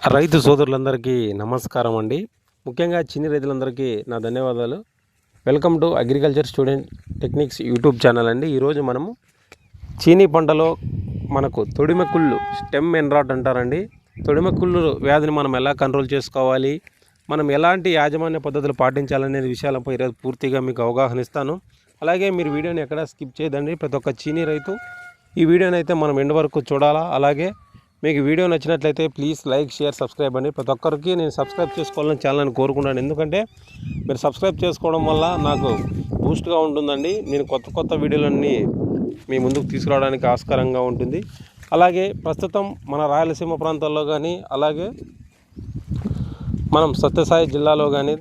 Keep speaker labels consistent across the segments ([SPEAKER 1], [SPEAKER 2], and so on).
[SPEAKER 1] రైతు సోదరులందరికీ నమస్కారం అండి. ముఖ్యంగా చిన్ని రైతులందరికీ నా ధన్యవాదాలు. Welcome to agriculture student techniques YouTube channel అండి. ఈరోజు మనము చీనీ పంటలో మనకు తొడిమెక్కుళ్ళు స్టెమ్ ఎన్రాట్ అంటారండి. తొడిమెక్కుళ్ళు వ్యాధిని మనం ఎలా కంట్రోల్ చేసుకోవాలి, మనం ఎలాంటి యాజమాన్య పద్ధతులు పాటించాలనే విషయాలపై ఈరోజు పూర్తిగా మీకు అవగాహన ఇస్తాను. అలాగే మీరు వీడియోని ఎక్కడా స్కిప్ చేయదండి. ప్రతి ఒక్క చీనీ రైతు ఈ వీడియోని అయితే మనం ఎండ్ వరకు చూడాలా. అలాగే మీకు వీడియో నచ్చినట్లయితే ప్లీజ్ లైక్, షేర్, సబ్స్క్రైబ్ అండి. ప్రతి ఒక్కరికి నేను సబ్స్క్రైబ్ చేసుకోవాలని ఛానల్ని కోరుకున్నాను. ఎందుకంటే మీరు సబ్స్క్రైబ్ చేసుకోవడం వల్ల నాకు బూస్ట్గా ఉంటుందండి. నేను కొత్త వీడియోలన్నీ మీ ముందుకు తీసుకురావడానికి ఆస్కారంగా ఉంటుంది. అలాగే ప్రస్తుతం మన రాయలసీమ ప్రాంతాల్లో కానీ, అలాగే మనం సత్యసాయి జిల్లాలో కానీ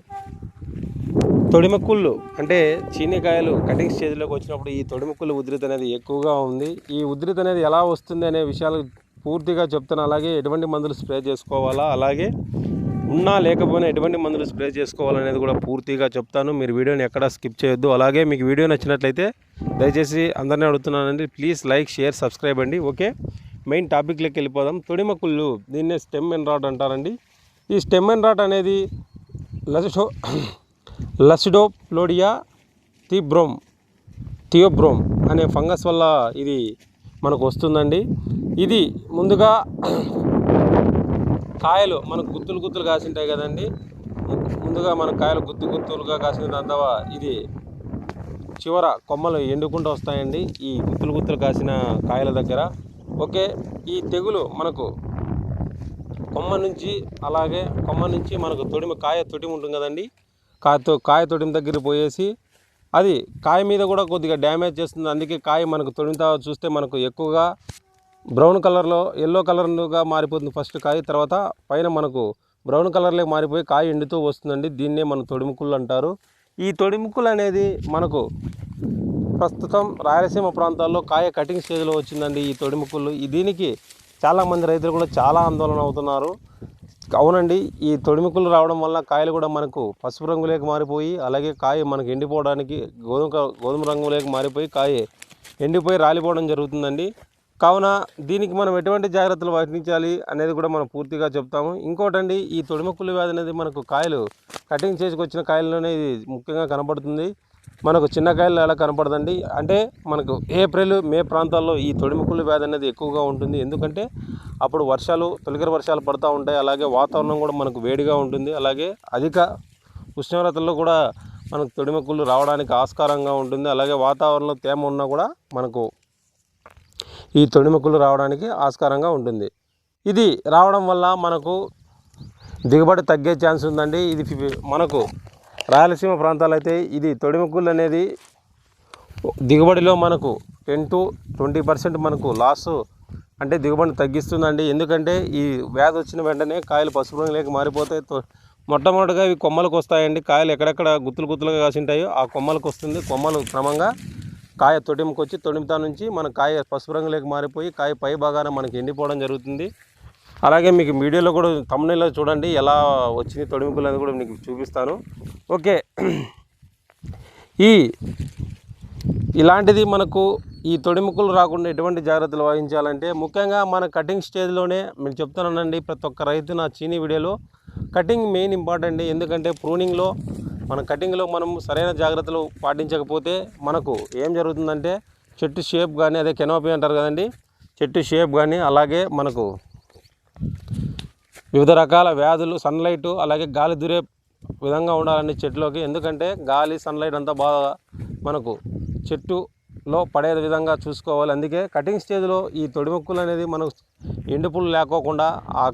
[SPEAKER 1] తొడిమెక్కుళ్ళు అంటే చీనికాయలు కటింగ్ స్టేజ్లోకి వచ్చినప్పుడు ఈ తొడిమెక్కుళ్ళు ఉధృతి అనేది ఎక్కువగా ఉంది. ఈ ఉధృతి అనేది ఎలా వస్తుంది అనే విషయాలు పూర్తిగా చెప్తాను. అలాగే ఎటువంటి మందులు స్ప్రే చేసుకోవాలా, అలాగే ఉన్నా లేకపోయినా ఎటువంటి మందులు స్ప్రే చేసుకోవాలనేది కూడా పూర్తిగా చెప్తాను. మీరు వీడియోని ఎక్కడా స్కిప్ చేయొద్దు. అలాగే మీకు వీడియో నచ్చినట్లయితే దయచేసి అందరినీ అడుగుతున్నానండి, ప్లీజ్ లైక్, షేర్, సబ్స్క్రైబ్ అండి. ఓకే, మెయిన్ టాపిక్లోకి వెళ్ళిపోదాం. తొడిమెక్కుళ్ళు దీన్నే స్టెమ్ ఎన్రాట్ అంటారండి. ఈ స్టెమ్ ఎన్రాట్ అనేది లసిడోప్లోడియా థియోబ్రోమ్ అనే ఫంగస్ వల్ల ఇది మనకు వస్తుందండి. ఇది ముందుగా కాయలు మనకు గుత్తులు కాసింటాయి కదండి. ముందుగా మన కాయలు గుత్తులుగా కాసిన దాని తర్వాత ఇది చివర కొమ్మలు ఎండుకుంటూ వస్తాయండి ఈ గుత్తులు కాసిన కాయల దగ్గర. ఓకే, ఈ తెగులు మనకు కొమ్మ నుంచి మనకు కాయ తొడిమ ఉంటుంది కదండి. కాయ తొడిమ దగ్గర పోయేసి అది కాయ మీద కూడా కొద్దిగా డ్యామేజ్ చేస్తుంది. అందుకే కాయ మనకు తొడిమితా చూస్తే మనకు ఎక్కువగా బ్రౌన్ కలర్లో, ఎల్లో కలర్గా మారిపోతుంది ఫస్ట్ కాయ. తర్వాత పైన మనకు బ్రౌన్ కలర్లోకి మారిపోయి కాయ ఎండుతూ వస్తుందండి. దీన్నే మన తొడిముక్కులు అంటారు. ఈ తొడిముక్కులు అనేది మనకు ప్రస్తుతం రాయలసీమ ప్రాంతాల్లో కాయ కటింగ్ స్టేజ్లో వచ్చిందండి ఈ తొడిముక్కులు. దీనికి చాలామంది రైతులు కూడా చాలా ఆందోళన అవుతున్నారు. అవునండి, ఈ తొడిముక్కులు రావడం వల్ల కాయలు కూడా మనకు పసుపు రంగులోకి మారిపోయి, అలాగే కాయ మనకు ఎండిపోవడానికి గోధుమ రంగులోకి మారిపోయి కాయ ఎండిపోయి రాలిపోవడం జరుగుతుందండి. కావున దీనికి మనం ఎటువంటి జాగ్రత్తలు వహించాలి అనేది కూడా మనం పూర్తిగా చెప్తాము. ఇంకోటండి, ఈ తొడిమెక్కులు వ్యాధి అనేది మనకు కాయలు కటింగ్ స్టేజ్కి వచ్చిన కాయల్లోనే ఇది ముఖ్యంగా కనపడుతుంది. మనకు చిన్న కాయలు ఎలా కనపడదండి. అంటే మనకు ఏప్రిల్, మే ప్రాంతాల్లో ఈ తొడిమెక్కులు వ్యాధి అనేది ఎక్కువగా ఉంటుంది. ఎందుకంటే అప్పుడు తొలకరి వర్షాలు పడుతూ ఉంటాయి. అలాగే వాతావరణం కూడా మనకు వేడిగా ఉంటుంది. అలాగే అధిక ఉష్ణోగ్రతల్లో కూడా మనకు తొడిమెక్కులు రావడానికి ఆస్కారంగా ఉంటుంది. అలాగే వాతావరణంలో తేమ ఉన్నా కూడా మనకు ఈ తొడిమెక్కులు రావడానికి ఆస్కారంగా ఉంటుంది. ఇది రావడం వల్ల మనకు దిగుబడి తగ్గే ఛాన్స్ ఉందండి. ఇది మనకు రాయలసీమ ప్రాంతాలు అయితే ఇది తొడిమెక్కులు అనేది దిగుబడిలో మనకు 10 to 20% మనకు లాస్ అంటే దిగుబడిని తగ్గిస్తుందండి. ఎందుకంటే ఈ వ్యాధి వచ్చిన వెంటనే కాయలు పసుపు రంగులోకి మారిపోతాయి. మొట్టమొదటిగా ఇవి కొమ్మలకు వస్తాయండి. కాయలు ఎక్కడెక్కడ గుత్తులుగా కాసింటాయో ఆ కొమ్మలకు వస్తుంది. కొమ్మలు క్రమంగా కాయ తొడిమకొచ్చి తొడిమితా నుంచి మన కాయ పసుపు రంగులోకి మారిపోయి కాయ పై భాగాన మనకి ఎండిపోవడం జరుగుతుంది. అలాగే మీకు వీడియోలో కూడా thumbnail చూడండి ఎలా వచ్చింది తొడిమెక్కులు అనేది కూడా మీకు చూపిస్తాను. ఓకే, ఇలాంటిది మనకు ఈ తొడిమెక్కులు రాకుండా ఎటువంటి జాగ్రత్తలు వహించాలంటే ముఖ్యంగా మన కటింగ్ స్టేజ్లోనే మీకు చెప్తానండి. ప్రతి ఒక్క రైతు నా చీనీ వీడియోలో కటింగ్ మెయిన్ ఇంపార్టెంట్. ఎందుకంటే ప్రూనింగ్లో మన కటింగ్లో మనం సరైన జాగ్రత్తలు పాటించకపోతే మనకు ఏం జరుగుతుందంటే చెట్టు షేప్ కానీ, అదే కెనోపీ అంటారు కదండి, చెట్టు షేప్ కానీ, అలాగే మనకు వివిధ రకాల వ్యాధులు, సన్లైట్, అలాగే గాలి దూరే విధంగా ఉండాలండి చెట్టులోకి. ఎందుకంటే గాలి, సన్లైట్ అంతా బాగా మనకు చెట్టులో పడే విధంగా చూసుకోవాలి. అందుకే కటింగ్ స్టేజ్లో ఈ తొడిమెక్కులు అనేది మనకు ఎండుపులు లేకోకుండా ఆ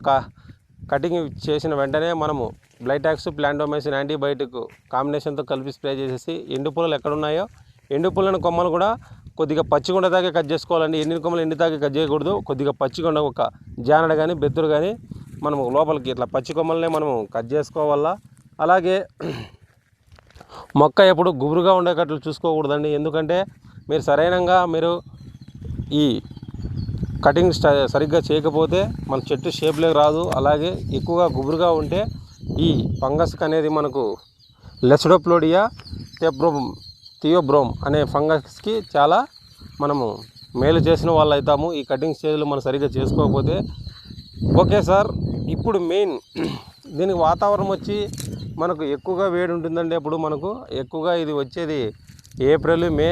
[SPEAKER 1] కటింగ్ చేసిన వెంటనే మనము బ్లైటాక్స్, ప్లాంటోమైసిన్ యాంటీబయాటిక్ కాంబినేషన్తో కలిపి స్ప్రే చేసేసి ఎండుపుల్లలు ఎక్కడున్నాయో ఎండుపుల్లని కొమ్మలు కూడా కొద్దిగా పచ్చిగొండ దాకా కట్ చేసుకోవాలండి. ఎండిన కొమ్మలు ఎండి దాకా కట్ చేయకూడదు. కొద్దిగా పచ్చిగొండ ఒక జానడ కానీ బెత్తురు కానీ మనము లోపలికి ఇట్లా పచ్చి కొమ్మలనే మనము కట్ చేసుకోవాలా. అలాగే మొక్క ఎప్పుడు గుబురుగా ఉండేటట్లు చూసుకోకూడదండి. ఎందుకంటే మీరు సరైనంగా ఈ కటింగ్ సరిగ్గా చేయకపోతే మన చెట్టు షేప్లోకి రాదు. అలాగే ఎక్కువగా గుబురుగా ఉంటే ఈ ఫంగస్కి అనేది మనకు లసిడోప్లోడియా థియోబ్రోమ్ అనే ఫంగస్కి చాలా మనము మేలు చేసిన వాళ్ళు అవుతాము ఈ కటింగ్ స్టేజ్లో మనం సరిగ్గా చేసుకోకపోతే. ఓకే సార్, ఇప్పుడు మెయిన్ దీనికి వాతావరణం వచ్చి మనకు ఎక్కువగా వేడి ఉంటుందండి. అప్పుడు మనకు ఎక్కువగా ఇది వచ్చేది ఏప్రిల్ మే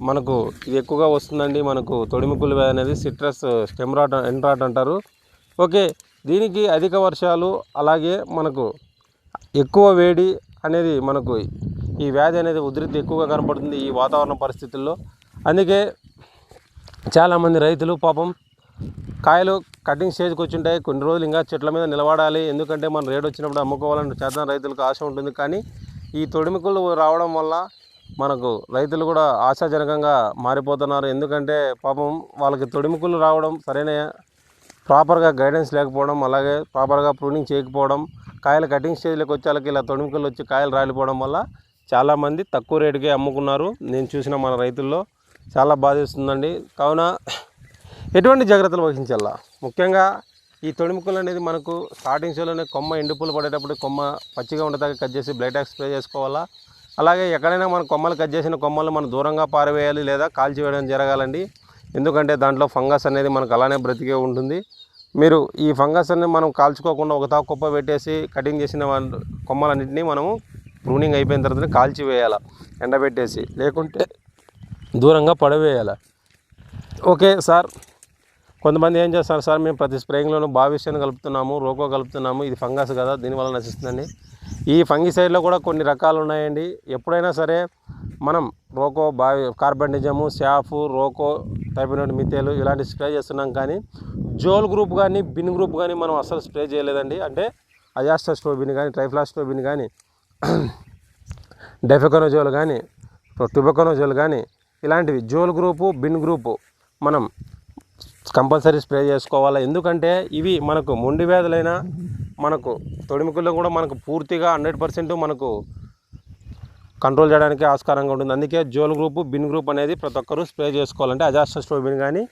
[SPEAKER 1] మనకు ఇది ఎక్కువగా వస్తుందండి. మనకు తొడిమికులు వ్యాధి అనేది citrus stem rot end rot అంటారు. ఓకే, దీనికి అధిక వర్షాలు అలాగే మనకు ఎక్కువ వేడి అనేది మనకు ఈ వ్యాధి అనేది ఉధృతి ఎక్కువగా కనపడుతుంది ఈ వాతావరణ పరిస్థితుల్లో. అందుకే చాలామంది రైతులు పాపం కాయలు కటింగ్ స్టేజ్కి వచ్చి ఉంటాయి, కొన్ని రోజులు ఇంకా చెట్ల మీద నిలబడాలి, ఎందుకంటే మన రేటు వచ్చినప్పుడు అమ్ముకోవాలని చేత రైతులకు ఆశ ఉంటుంది. కానీ ఈ తొడిమికులు రావడం వల్ల మనకు రైతులు కూడా ఆశాజనకంగా మారిపోతున్నారు. ఎందుకంటే పాపం వాళ్ళకి తొడిమికులు రావడం సరైన ప్రాపర్గా గైడెన్స్ లేకపోవడం, అలాగే ప్రాపర్గా ప్రూనింగ్ చేయకపోవడం, కాయలు కటింగ్ స్టేజ్లోకి వచ్చేళ్ళకి ఇలా తొడిమికులు వచ్చి కాయలు రాలిపోవడం వల్ల చాలామంది తక్కువ రేటుకే అమ్ముకున్నారు. నేను చూసిన మన రైతుల్లో చాలా బాధిస్తుందండి. కావున ఎటువంటి జాగ్రత్తలు వహించాలా, ముఖ్యంగా ఈ తొడిమికులు అనేది మనకు స్టార్టింగ్ స్టేజ్లోనే కొమ్మ ఎండుపులు పడేటప్పుడు కొమ్మ పచ్చిగా ఉండేదాకా కట్ చేసి బ్లైటాక్స్ స్ప్రే చేసుకోవాలా. అలాగే ఎక్కడైనా మన కొమ్మలు కట్ చేసిన కొమ్మలు మనం దూరంగా పారవేయాలి లేదా కాల్చివేయడం జరగాలండి. ఎందుకంటే దాంట్లో ఫంగస్ అనేది మనకు అలానే బ్రతికే ఉంటుంది. మీరు ఈ ఫంగస్ అనేది మనం కాల్చుకోకుండా ఒక తాకు కుప్ప పెట్టేసి కటింగ్ చేసిన కొమ్మలన్నింటినీ మనము ప్రూనింగ్ అయిపోయిన తర్వాత కాల్చివేయాలి, ఎండబెట్టేసి, లేకుంటే దూరంగా పడవేయాలి. ఓకే సార్, కొంతమంది ఏం చేస్తారు సార్, మేము ప్రతి స్ప్రేయింగ్లోనూ బావిస్టన్ కలుపుతున్నాము, రోకో కలుపుతున్నాము, ఇది ఫంగస్ కదా దీనివల్ల నశిస్తుందండి. ఈ ఫంగిసైడ్లో కూడా కొన్ని రకాలు ఉన్నాయండి. ఎప్పుడైనా సరే మనం రోకో, కార్బండిజము, శాఫు, రోకో, టైఫినోడ్, మిథేలు ఇలాంటి స్ప్రే చేస్తున్నాం. కానీ జోల్ గ్రూప్ కానీ బిన్ గ్రూప్ కానీ మనం అసలు స్ప్రే చేయలేదండి. అంటే అజాస్టోస్ట్రోబిన్ కానీ ట్రైఫ్లాస్ట్రోబిన్ కానీ డెఫెకనోజోల్ కానీ టుబెకనోజోల్ కానీ ఇలాంటివి జోల్ గ్రూపు బిన్ గ్రూపు మనం కంపల్సరీ స్ప్రే చేసుకోవాలి. ఎందుకంటే ఇవి మనకు మొండి వ్యాధులైనా మనకు తొడిమికుల్లో కూడా మనకు పూర్తిగా 100% మనకు కంట్రోల్ చేయడానికి ఆస్కారంగా ఉంటుంది. అందుకే జోల్ గ్రూపు బిన్ గ్రూప్ అనేది ప్రతి ఒక్కరూ స్ప్రే చేసుకోవాలంటే అజాస్టోస్ట్రోబిన్ కానీ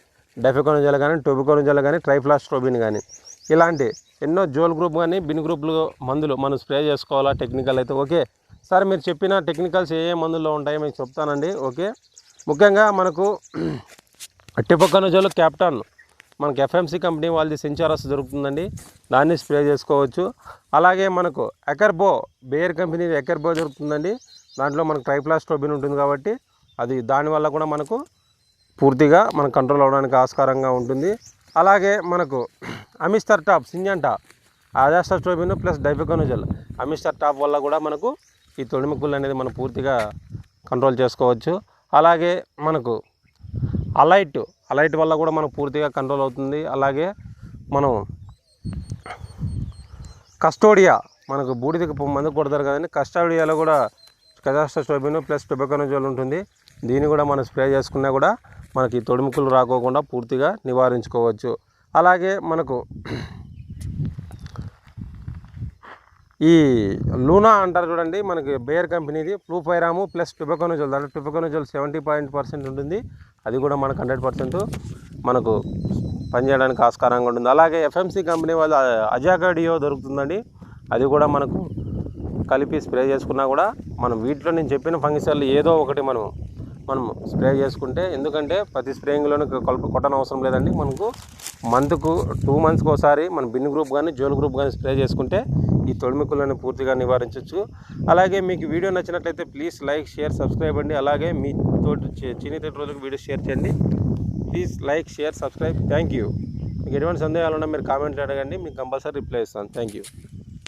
[SPEAKER 1] డెఫెకనోజోల్ కానీ టొబికనోజోల్ కానీ ట్రైఫ్లాస్ట్రోబిన్ కానీ ఇలాంటి ఎన్నో జోల్ గ్రూప్ కానీ బిన్ గ్రూప్లు మందులు మనం స్ప్రే చేసుకోవాలా. టెక్నికల్ అయితే ఓకే సార్, మీరు చెప్పిన టెక్నికల్స్ ఏ మందుల్లో ఉంటాయో మీకు చెప్తానండి. ఓకే, ముఖ్యంగా మనకు టిబెకనోజోల్ క్యాప్టాన్ మనకు ఎఫ్ఎంసి కంపెనీ వాళ్ళది సెంచారస్ దొరుకుతుందండి, దాన్ని స్ప్రే చేసుకోవచ్చు. అలాగే మనకు ఎకర్బో బేర్ కంపెనీ ఎకర్బో దొరుకుతుందండి, దాంట్లో మనకు ట్రైఫ్లాస్ట్రోబిన్ ఉంటుంది కాబట్టి అది దానివల్ల కూడా మనకు పూర్తిగా మనకు కంట్రోల్ అవ్వడానికి ఆస్కారంగా ఉంటుంది. అలాగే మనకు Amistar top Syngenta azoxystrobin plus difenoconazole Amistar top వల్ల కూడా మనకు ఈ తొడిమికులు అనేది మనం పూర్తిగా కంట్రోల్ చేసుకోవచ్చు. అలాగే మనకు అలైట్ వల్ల కూడా మనకు పూర్తిగా కంట్రోల్ అవుతుంది. అలాగే మనం కస్టోడియా మనకు బూడిదకి మందు కొడతారు కదండి, కస్టోడియాలో కూడా అజాస్టోస్ట్రోబిన్ ప్లస్ టుబెకనోజోల్ ఉంటుంది. దీన్ని కూడా మనం స్ప్రే చేసుకున్నా కూడా మనకి తొడిమికులు రాకోకుండా పూర్తిగా నివారించుకోవచ్చు. అలాగే మనకు ఈ లూనా అంటారు చూడండి, మనకి బేర్ కంపెనీది ఫ్లూపైరాము ప్లస్ టుబెకనోజోల్, దాంట్లో టుబెకనోజోల్ 70% ఉంటుంది. అది కూడా మనకు 100% మనకు పనిచేయడానికి ఆస్కారంగా ఉంటుంది. అలాగే ఎఫ్ఎంసి కంపెనీ వాళ్ళు అజాకాడియో దొరుకుతుందండి, అది కూడా మనకు కలిపి స్ప్రే చేసుకున్నా కూడా మనం వీటిలో నేను చెప్పిన ఫంగిసైడ్లు ఏదో ఒకటి మనం స్ప్రే చేసుకుంటే, ఎందుకంటే ప్రతి స్ప్రేయింగ్లోనూ కొట్టనవసరం అవసరం లేదండి. మనకు మంత్కు 2 మంత్స్కి ఒకసారి మన బిన్ గ్రూప్ కానీ జోల్ గ్రూప్ కానీ స్ప్రే చేసుకుంటే ఈ తొడిమికులను పూర్తిగా నివారించవచ్చు. అలాగే మీకు వీడియో నచ్చినట్లయితే ప్లీజ్ లైక్, షేర్, సబ్స్క్రైబ్ అండి. అలాగే మీ తోటి చిన్నతోటి రోజులకు వీడియో షేర్ చేయండి. Please like, share, subscribe. Thank you. మీకు ఎటువంటి సందేహాలు ఉన్నా మీరు కామెంట్లు అడగండి, మీకు కంపల్సరీ రిప్లై ఇస్తాను. Thank you.